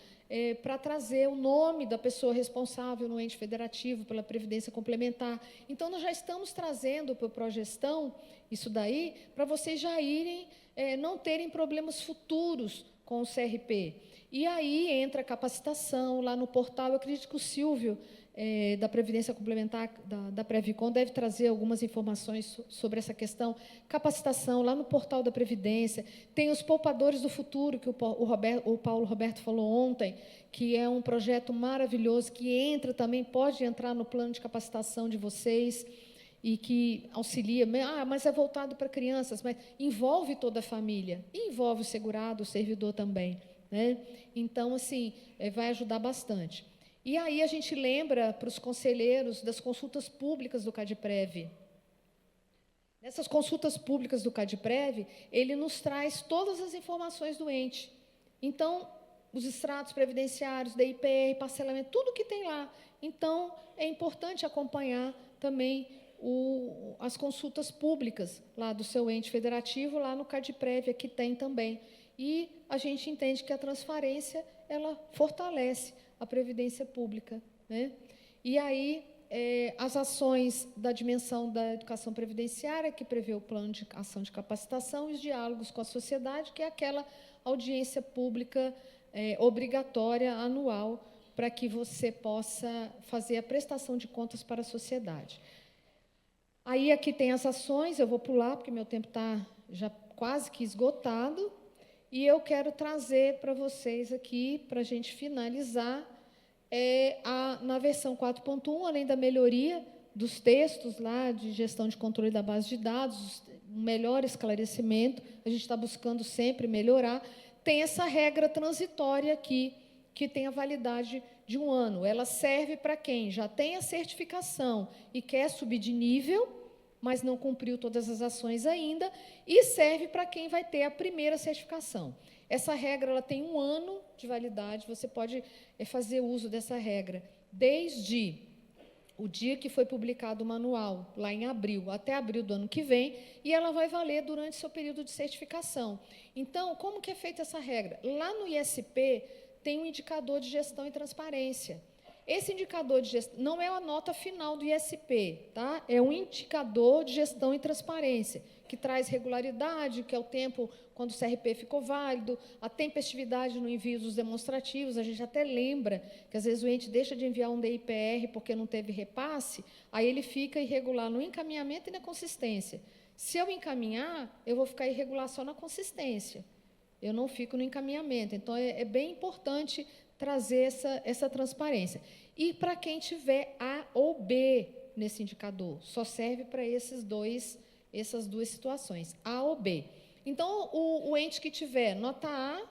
para trazer o nome da pessoa responsável no ente federativo pela Previdência Complementar. Então, nós já estamos trazendo para o Progestão isso daí, para vocês já irem, não terem problemas futuros com o CRP. E aí entra a capacitação lá no portal. Eu acredito que o Silvio, da Previdência Complementar, da Previcon, deve trazer algumas informações sobre essa questão. Capacitação lá no portal da Previdência. Tem os Poupadores do Futuro, que o Paulo Roberto falou ontem, que é um projeto maravilhoso, que entra também, pode entrar no plano de capacitação de vocês, e que auxilia, mas é voltado para crianças, mas envolve toda a família, e envolve o segurado, o servidor também, né? Então, assim, vai ajudar bastante. E aí a gente lembra para os conselheiros das consultas públicas do CADPREV. Nessas consultas públicas do CADPREV, ele nos traz todas as informações do ente. Então, os extratos previdenciários, DIPR, parcelamento, tudo que tem lá. Então, é importante acompanhar também as consultas públicas lá do seu ente federativo, lá no CADPREV, aqui tem também. E a gente entende que a transparência, ela fortalece a previdência pública, né? E aí, as ações da dimensão da educação previdenciária, que prevê o plano de ação de capacitação, e os diálogos com a sociedade, que é aquela audiência pública obrigatória, anual, para que você possa fazer a prestação de contas para a sociedade. Aí, aqui tem as ações, eu vou pular, porque meu tempo está já quase que esgotado, e eu quero trazer para vocês aqui, para a gente finalizar, na versão 4.1, além da melhoria dos textos lá de gestão de controle da base de dados, um melhor esclarecimento, a gente está buscando sempre melhorar, tem essa regra transitória aqui, que tem a validade de 1 ano. Ela serve para quem já tem a certificação e quer subir de nível, mas não cumpriu todas as ações ainda, e serve para quem vai ter a primeira certificação. Essa regra ela tem 1 ano de validade, você pode fazer uso dessa regra desde o dia que foi publicado o manual, lá em abril, até abril do ano que vem, e ela vai valer durante seu período de certificação. Então, como que é feita essa regra? Lá no ISP, tem um indicador de gestão e transparência. Esse indicador de gestão não é a nota final do ISP, tá? É um indicador de gestão e transparência, que traz regularidade, que é o tempo quando o CRP ficou válido, a tempestividade no envio dos demonstrativos. A gente até lembra que, às vezes, o ente deixa de enviar um DIPR porque não teve repasse, aí ele fica irregular no encaminhamento e na consistência. Se eu encaminhar, eu vou ficar irregular só na consistência. Eu não fico no encaminhamento. Então, é bem importante trazer essa transparência. E para quem tiver A ou B nesse indicador, só serve para essas duas situações, A ou B. Então, o ente que tiver nota A,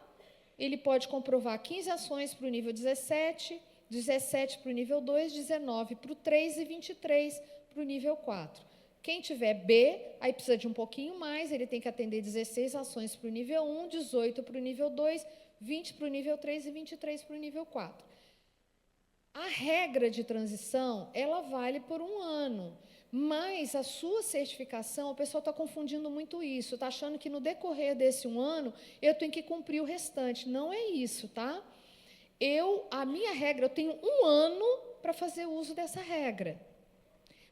ele pode comprovar 15 ações para o nível 17, 17 para o nível 2, 19 para o 3 e 23 para o nível 4. Quem tiver B, aí precisa de um pouquinho mais, ele tem que atender 16 ações para o nível 1, 18 para o nível 2, 20 para o nível 3 e 23 para o nível 4. A regra de transição, ela vale por 1 ano, mas a sua certificação, o pessoal está confundindo muito isso, está achando que no decorrer desse 1 ano, eu tenho que cumprir o restante. Não é isso, tá? A minha regra, eu tenho 1 ano para fazer uso dessa regra.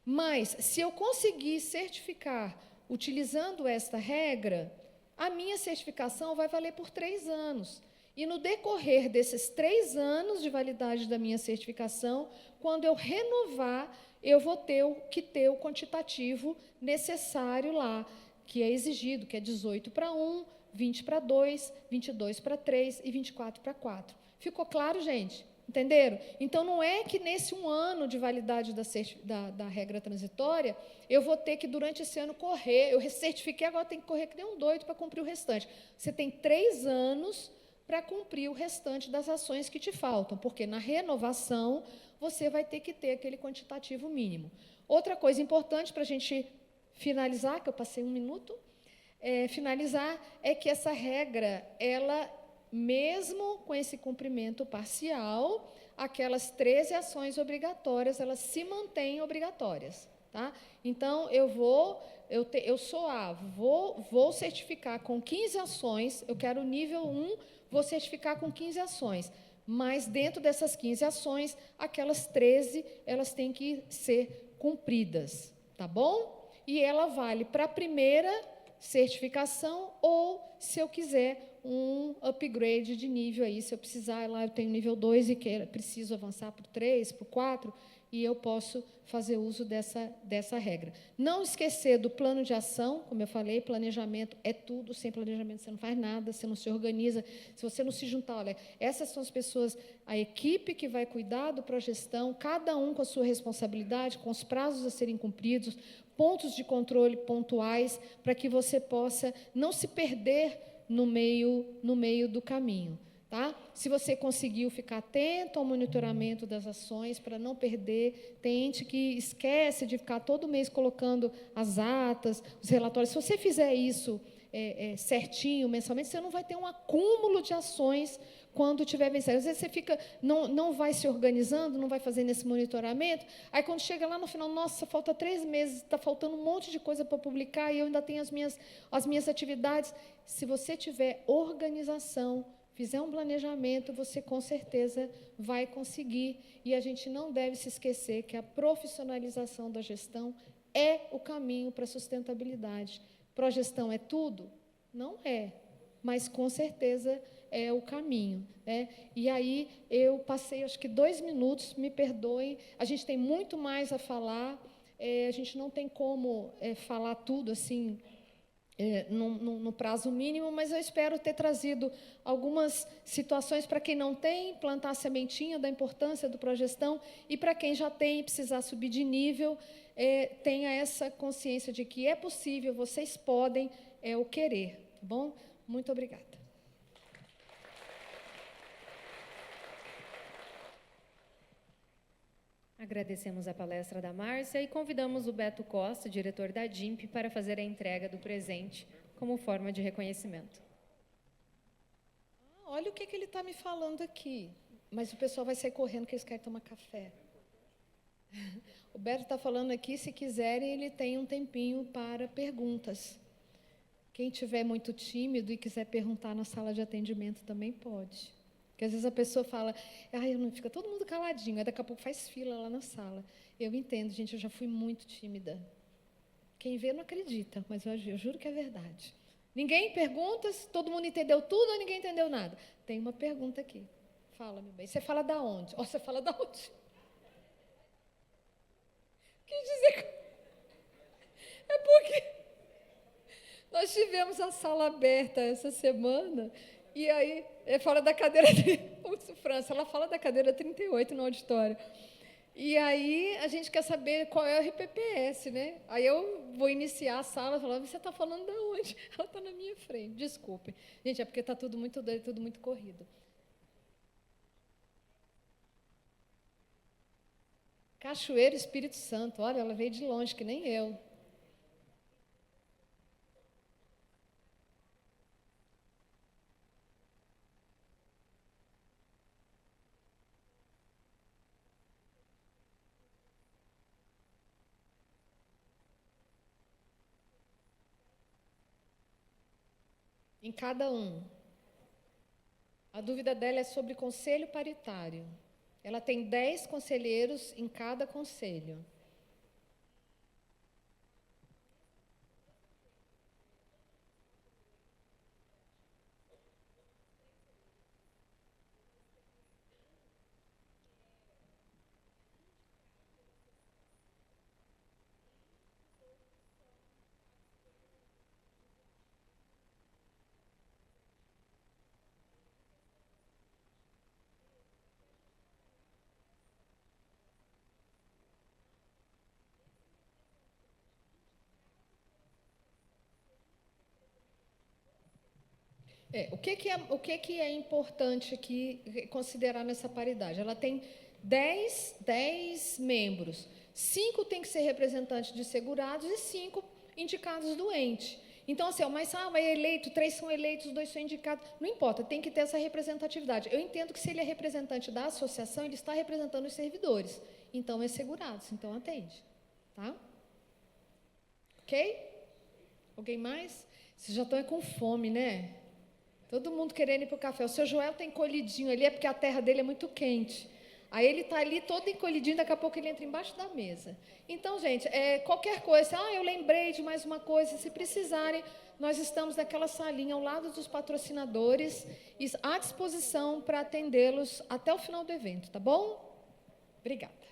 Mas, se eu conseguir certificar utilizando esta regra, a minha certificação vai valer por 3 anos. E, no decorrer desses 3 anos de validade da minha certificação, quando eu renovar, eu vou ter o quantitativo necessário lá, que é exigido, que é 18 para 1, 20 para 2, 22 para 3 e 24 para 4. Ficou claro, gente? Entenderam? Então, não é que nesse 1 ano de validade da regra transitória, eu vou ter que, durante esse ano, correr. Eu certifiquei, agora tenho que correr que nem um doido para cumprir o restante. Você tem 3 anos para cumprir o restante das ações que te faltam, porque na renovação você vai ter que ter aquele quantitativo mínimo. Outra coisa importante para a gente finalizar, que eu passei 1 minuto, finalizar, é que essa regra, ela, mesmo com esse cumprimento parcial, aquelas 13 ações obrigatórias, elas se mantêm obrigatórias. Tá? Então, eu sou A, vou certificar com 15 ações, eu quero nível 1, vou certificar com 15 ações, mas dentro dessas 15 ações, aquelas 13, elas têm que ser cumpridas, tá bom? E ela vale para a primeira certificação ou, se eu quiser, um upgrade de nível aí. Se eu precisar, lá eu tenho nível 2 e preciso avançar para o 3, para o 4, e eu posso fazer uso dessa regra. Não esquecer do plano de ação, como eu falei, planejamento é tudo, sem planejamento você não faz nada, você não se organiza, se você não se juntar, olha, essas são as pessoas, a equipe que vai cuidar do progestão, cada um com a sua responsabilidade, com os prazos a serem cumpridos, pontos de controle pontuais, para que você possa não se perder no meio do caminho. Tá? Se você conseguiu ficar atento ao monitoramento das ações para não perder, tem gente que esquece de ficar todo mês colocando as atas, os relatórios. Se você fizer isso certinho, mensalmente, você não vai ter um acúmulo de ações quando tiver vencido. Às vezes você fica, não vai se organizando, não vai fazendo esse monitoramento, aí quando chega lá no final, nossa, falta 3 meses, está faltando um monte de coisa para publicar e eu ainda tenho as minhas atividades. Se você tiver organização, fizer um planejamento, você com certeza vai conseguir. E a gente não deve se esquecer que a profissionalização da gestão é o caminho para a sustentabilidade. Progestão é tudo? Não é, mas com certeza é o caminho, né? E aí eu passei, acho que 2 minutos, me perdoem, a gente tem muito mais a falar, a gente não tem como falar tudo assim, no prazo mínimo, mas eu espero ter trazido algumas situações para quem não tem, plantar a sementinha da importância do progestão, e para quem já tem e precisar subir de nível, tenha essa consciência de que é possível, vocês podem, é o querer. Tá bom? Muito obrigada. Agradecemos a palestra da Márcia e convidamos o Beto Costa, diretor da DIMP, para fazer a entrega do presente como forma de reconhecimento. Olha o que ele está me falando aqui, mas o pessoal vai sair correndo que eles querem tomar café. O Beto está falando aqui, se quiserem, ele tem um tempinho para perguntas. Quem estiver muito tímido e quiser perguntar na sala de atendimento também pode. Porque às vezes a pessoa fala, fica todo mundo caladinho, aí daqui a pouco faz fila lá na sala. Eu entendo, gente, eu já fui muito tímida. Quem vê não acredita, mas eu juro que é verdade. Ninguém pergunta se todo mundo entendeu tudo ou ninguém entendeu nada. Tem uma pergunta aqui. Fala, meu bem. Você fala da onde? Você fala da onde? Quis dizer que... É porque nós tivemos a sala aberta essa semana, e aí, fala da cadeira... França, ela fala da cadeira 38 no auditório. E aí, a gente quer saber qual é o RPPS, né? Aí eu vou iniciar a sala e falar, você está falando de onde? Ela está na minha frente, desculpe. Gente, é porque está tudo muito doido, tudo muito corrido. Cachoeiro Espírito Santo, olha, ela veio de longe, que nem eu. Em cada um. A dúvida dela é sobre conselho paritário. Ela tem 10 conselheiros em cada conselho. O que é importante aqui considerar nessa paridade? Ela tem 10 membros. 5 têm que ser representantes de segurados e 5 indicados doentes. Então, assim, mas é eleito, 3 são eleitos, 2 são indicados. Não importa, tem que ter essa representatividade. Eu entendo que se ele é representante da associação, ele está representando os servidores. Então, é segurados, então atende. Tá? Ok? Alguém mais? Vocês já estão com fome, né? Todo mundo querendo ir para o café. O seu Joel tem colhidinho ali, é porque a terra dele é muito quente. Aí ele está ali todo encolhidinho, daqui a pouco ele entra embaixo da mesa. Então, gente, qualquer coisa, eu lembrei de mais uma coisa, se precisarem, nós estamos naquela salinha ao lado dos patrocinadores, à disposição para atendê-los até o final do evento, tá bom? Obrigada.